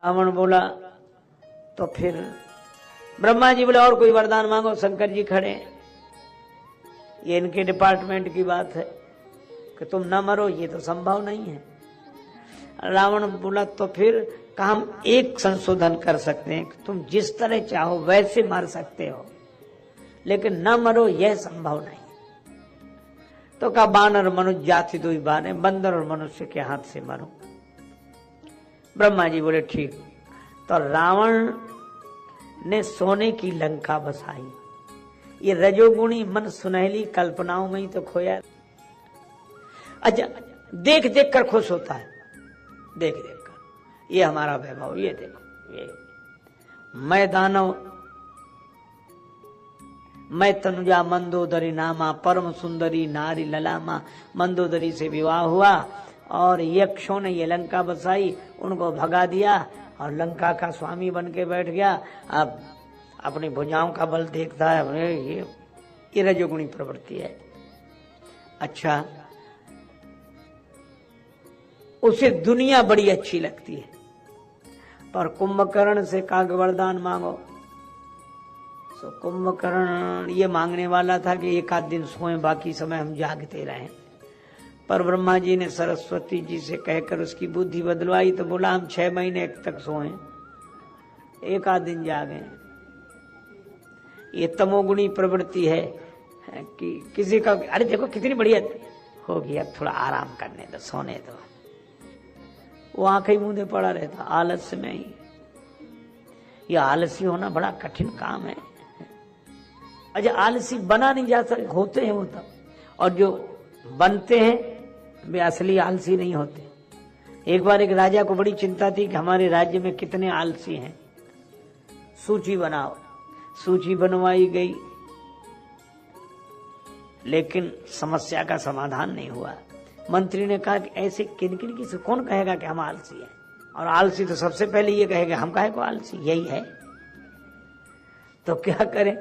रावण बोला तो फिर ब्रह्मा जी बोले और कोई वरदान मांगो। शंकर जी खड़े, ये इनके डिपार्टमेंट की बात है कि तुम ना मरो, ये तो संभव नहीं है। रावण बोला तो फिर कहा हम एक संशोधन कर सकते हैं कि तुम जिस तरह चाहो वैसे मर सकते हो, लेकिन न मरो यह संभव नहीं। तो कहा बानर मनुष्य जाति दो ही बाने, बंदर और मनुष्य के हाथ से मरो। ब्रह्मा जी बोले ठीक। तो रावण ने सोने की लंका बसाई। ये रजोगुणी मन सुनहली कल्पनाओं में ही तो खोया। अच्छा, देख देख कर खुश होता है, देख देख कर। ये हमारा वैभव, ये देखो, ये मैं दानव, मैं तनुजा मंदोदरी नामा, परम सुंदरी नारी ललामा। मंदोदरी से विवाह हुआ और यक्षों ने ये लंका बसाई, उनको भगा दिया और लंका का स्वामी बन के बैठ गया। अब अपनी भुजाओं का बल देखता है, ये रजोगुणी प्रवृत्ति है। अच्छा, उसे दुनिया बड़ी अच्छी लगती है, पर कुंभकर्ण से काग वरदान मांगो। तो कुंभकर्ण ये मांगने वाला था कि एक आध दिन सोएं, बाकी समय हम जागते रहें। पर ब्रह्मा जी ने सरस्वती जी से कहकर उसकी बुद्धि बदलवाई, तो बोला हम 6 महीने तक सोएं, एक आध दिन जागें। ये तमोगुणी प्रवृत्ति है कि किसी का अरे देखो कितनी बढ़िया होगी, अब थोड़ा आराम करने दो, सोने दो। वो आंखें मूंदे पड़ा रहता आलस्य में ही। ये आलसी होना बड़ा कठिन काम है। अच्छा, आलसी बना नहीं जा सकते, होते हैं वो तब, और जो बनते हैं वे असली आलसी नहीं होते। एक बार एक राजा को बड़ी चिंता थी कि हमारे राज्य में कितने आलसी हैं, सूची बनाओ। सूची बनवाई गई, लेकिन समस्या का समाधान नहीं हुआ। मंत्री ने कहा कि ऐसे किन किन की कौन कहेगा कि हम आलसी हैं, और आलसी तो सबसे पहले ये कहेगा हम काहे को आलसी, यही है। तो क्या करें?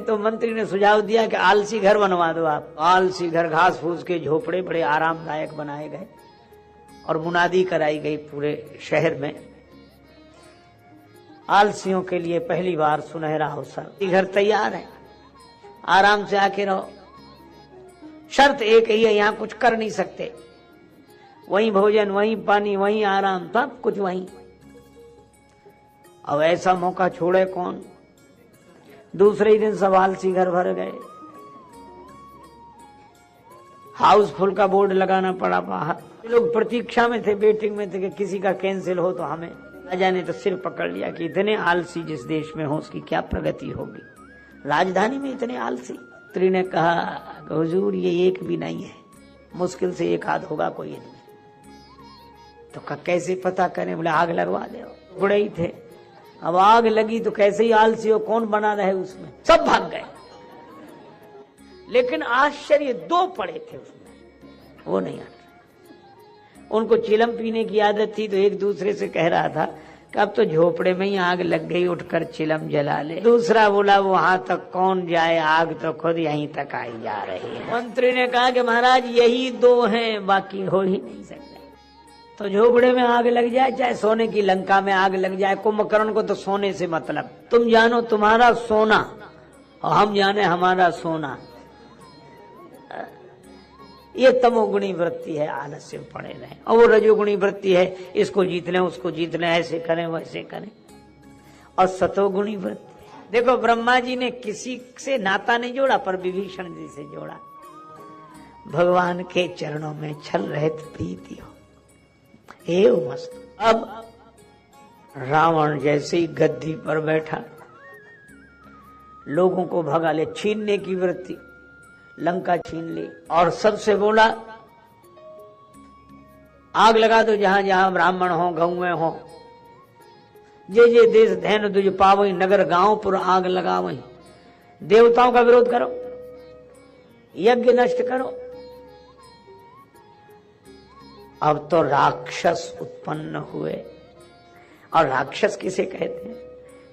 तो मंत्री ने सुझाव दिया कि आलसी घर बनवा दो आप। आलसी घर, घास फूस के झोपड़े बड़े आरामदायक बनाए गए और मुनादी कराई गई पूरे शहर में, आलसियों के लिए पहली बार सुनहरा अवसर। घर तैयार है, आराम से आके रहो। शर्त एक ही है, यहां कुछ कर नहीं सकते, वहीं भोजन, वहीं पानी, वहीं आराम, सब कुछ वहीं। अब ऐसा मौका छोड़े कौन? दूसरे ही दिन सब आलसी घर भर गए। हाउसफुल का बोर्ड लगाना पड़ा बाहर। लोग प्रतीक्षा में थे, वेटिंग में थे कि किसी का कैंसिल हो तो हमें। राजा ने तो सिर पकड़ लिया कि इतने आलसी जिस देश में हो उसकी क्या प्रगति होगी, राजधानी में इतने आलसी। स्त्री ने कहा हुजूर ये एक भी नहीं है, मुश्किल से एक आध होगा कोई इनमें। तो कैसे पता करें? बोले आग लगवा दे। बुढ़े ही थे, अब आग लगी तो कैसे ही आलसी हो, कौन बना रहे उसमें, सब भाग गए। लेकिन आश्चर्य 2 पड़े थे उसमें, वो नहीं आते। उनको चिलम पीने की आदत थी, तो एक दूसरे से कह रहा था कि अब तो झोपड़े में ही आग लग गई, उठकर चिलम जला ले। दूसरा बोला वहां तक कौन जाए, आग तो खुद यहीं तक आई जा रही है। मंत्री ने कहा कि महाराज यही 2 हैं, बाकी हो ही नहीं सकते। तो झोपड़े में आग लग जाए, चाहे सोने की लंका में आग लग जाए, कुंभकर्ण को तो सोने से मतलब। तुम जानो तुम्हारा सोना और हम जाने हमारा सोना। ये तमोगुणी वृत्ति है, आलस्य में पड़े रहे। और वो रजोगुणी वृत्ति है, इसको जीत लें, उसको जीत लें, ऐसे करें वैसे करें। और सतोगुणी वृत्ति, देखो ब्रह्मा जी ने किसी से नाता नहीं जोड़ा, पर विभीषण जी से जोड़ा। भगवान के चरणों में छल रहित प्रीति हो, हे मस्त। अब रावण जैसे ही गद्दी पर बैठा, लोगों को भगा ले, छीनने की वृत्ति, लंका छीन ली। और सबसे बोला आग लगा दो जहां जहां ब्राह्मण हो, गौएं हो, जे देश धैन तुझ पावई, नगर गांव पुर आग लगा वही। देवताओं का विरोध करो, यज्ञ नष्ट करो। अब तो राक्षस उत्पन्न हुए। और राक्षस किसे कहते हैं?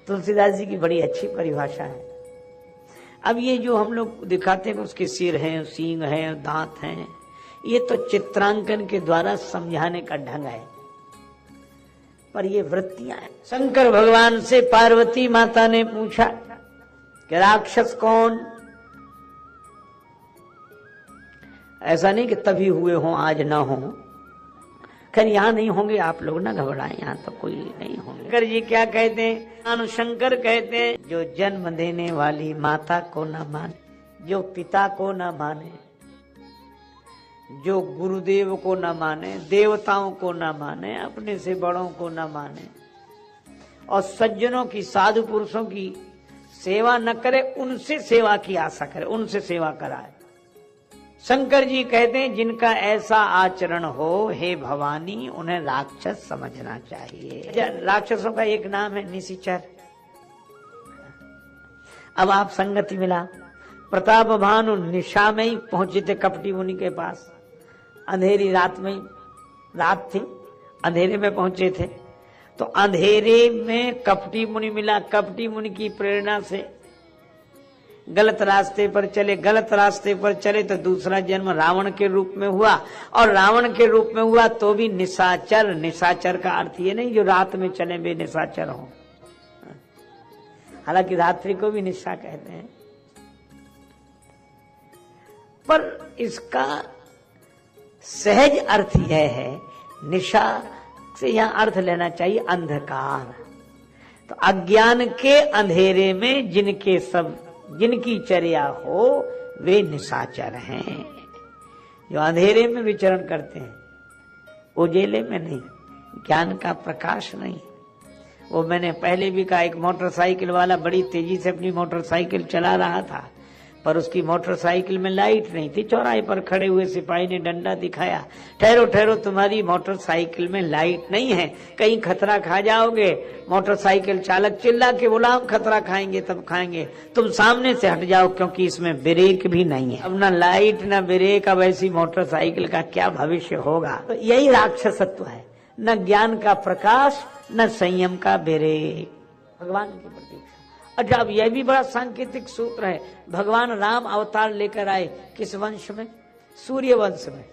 तुलसीदास जी की बड़ी अच्छी परिभाषा है। अब ये जो हम लोग दिखाते हैं उसके सिर हैं, सींग हैं, दांत हैं, ये तो चित्रांकन के द्वारा समझाने का ढंग है। पर ये वृत्तियां हैं। शंकर भगवान से पार्वती माता ने पूछा कि राक्षस कौन? ऐसा नहीं कि तभी हुए हों आज ना हो, खैर यहां नहीं होंगे, आप लोग ना घबराएं, यहां तो कोई नहीं होंगे। शंकर जी क्या कहते हैं? शंकर कहते हैं जो जन्म देने वाली माता को न माने, जो पिता को न माने, जो गुरुदेव को न माने, देवताओं को न माने, अपने से बड़ों को न माने और सज्जनों की, साधु पुरुषों की सेवा न करे, उनसे सेवा की आशा करे, उनसे सेवा कराए। शंकर जी कहते हैं जिनका ऐसा आचरण हो, हे भवानी, उन्हें राक्षस समझना चाहिए। राक्षसों का एक नाम है निशाचर। अब आप संगति मिला, प्रताप भानु निशा में ही पहुंचे थे कपटी मुनि के पास, अंधेरी रात में, रात थी, अंधेरे में पहुंचे थे, तो अंधेरे में कपटी मुनि मिला। कपटी मुनि की प्रेरणा से गलत रास्ते पर चले, गलत रास्ते पर चले तो दूसरा जन्म रावण के रूप में हुआ, और रावण के रूप में हुआ तो भी निशाचर। निशाचर का अर्थ ये नहीं जो रात में चले वे निशाचर हो, हालांकि रात्रि को भी निशा कहते हैं, पर इसका सहज अर्थ यह है, निशा से यहां अर्थ लेना चाहिए अंधकार। तो अज्ञान के अंधेरे में जिनकी चर्या हो वे निशाचर हैं, जो अंधेरे में विचरण करते हैं, उजेले में नहीं, ज्ञान का प्रकाश नहीं। वो मैंने पहले भी कहा, एक मोटरसाइकिल वाला बड़ी तेजी से अपनी मोटरसाइकिल चला रहा था, पर उसकी मोटरसाइकिल में लाइट नहीं थी। चौराहे पर खड़े हुए सिपाही ने डंडा दिखाया, ठहरो ठहरो, तुम्हारी मोटरसाइकिल में लाइट नहीं है, कहीं खतरा खा जाओगे। मोटरसाइकिल चालक चिल्ला के बोला, हम खतरा खाएंगे तब खाएंगे, तुम सामने से हट जाओ क्योंकि इसमें ब्रेक भी नहीं है। अब ना लाइट ना ब्रेक, अब ऐसी मोटरसाइकिल का क्या भविष्य होगा? तो यही राक्षसत्व है, न ज्ञान का प्रकाश, न संयम का ब्रेक। भगवान की प्रतीक्षा। अच्छा, अब यह भी बड़ा सांकेतिक सूत्र है। भगवान राम अवतार लेकर आए किस वंश में? सूर्य वंश में।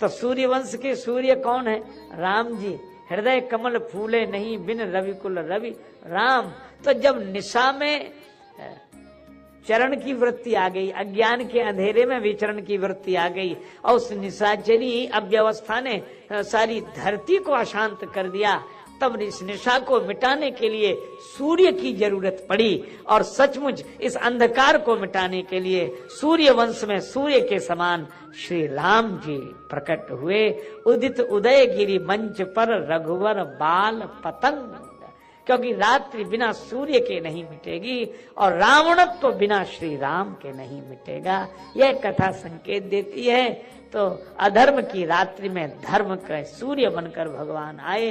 तो सूर्य वंश के सूर्य कौन है? राम जी। हृदय कमल फूले नहीं बिन रवि कुल रवि राम। तो जब निशा में चरण की वृत्ति आ गई, अज्ञान के अंधेरे में विचरण की वृत्ति आ गई, और उस निशाचरी अव्यवस्था ने सारी धरती को अशांत कर दिया, तब इस निशा को मिटाने के लिए सूर्य की जरूरत पड़ी। और सचमुच इस अंधकार को मिटाने के लिए सूर्य वंश में सूर्य के समान श्री राम जी प्रकट हुए। उदित उदय गिरी मंच पर रघुवर बाल पतंग, क्योंकि रात्रि बिना सूर्य के नहीं मिटेगी और रावणत्व बिना श्री राम के नहीं मिटेगा। यह कथा संकेत देती है। तो अधर्म की रात्रि में धर्म का सूर्य बनकर भगवान आए।